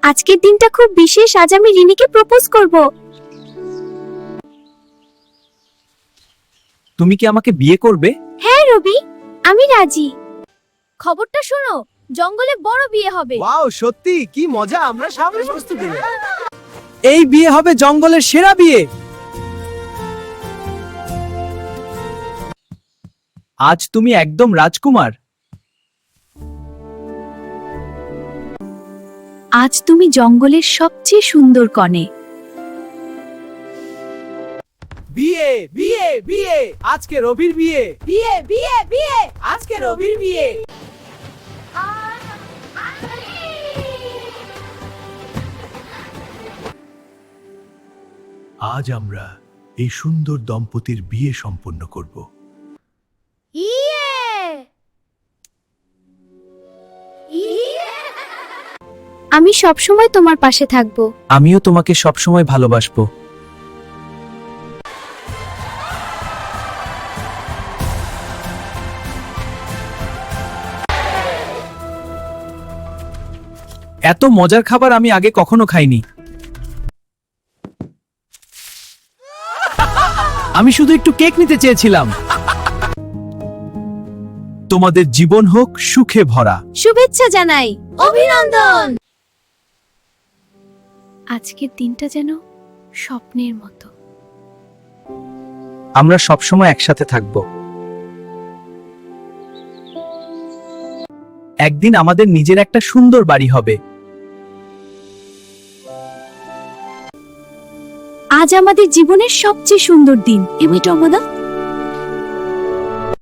আজকের দিনটা খুব বিশেষ। আজ আমি রিনিকে প্রপোজ করব। তুমি কি আমাকে বিয়ে করবে? হ্যাঁ রবি, আমি রাজি। খবরটা শোনো, জঙ্গলে বড় বিয়ে হবে। ওয়াও, সত্যি কি মজা! আমরা সবাই প্রস্তুত। এই বিয়ে হবে জঙ্গলের সেরা বিয়ে। আজ তুমি একদম রাজকুমার। আজ তুমি জঙ্গলের সবচেয়ে সুন্দর কনে। বিয়ে বিয়ে বিয়ে, আজকে রবির বিয়ে। বিয়ে বিয়ে বিয়ে, আজকে রবির বিয়ে। আজ আমরা এই সুন্দর দম্পতির বিয়ে সম্পন্ন করব। আমি সবসময় তোমার পাশে থাকব। আমিও তোমাকে সবসময় ভালোবাসবো। এত মজার খাবার আমি আগে কখনো খাইনি। আমি শুধু একটু কেক নিতে চেয়েছিলাম। তোমাদের জীবন হোক সুখে ভরা। শুভেচ্ছা জানাই, অভিনন্দন। আজকের দিনটা যেন স্বপ্নের মতো। আমরা সবসময় একসাথে থাকব। একদিন আমাদের নিজের একটা সুন্দর বাড়ি হবে। আজ আমাদের জীবনের সবচেয়ে সুন্দর দিন। এমনি টমদা।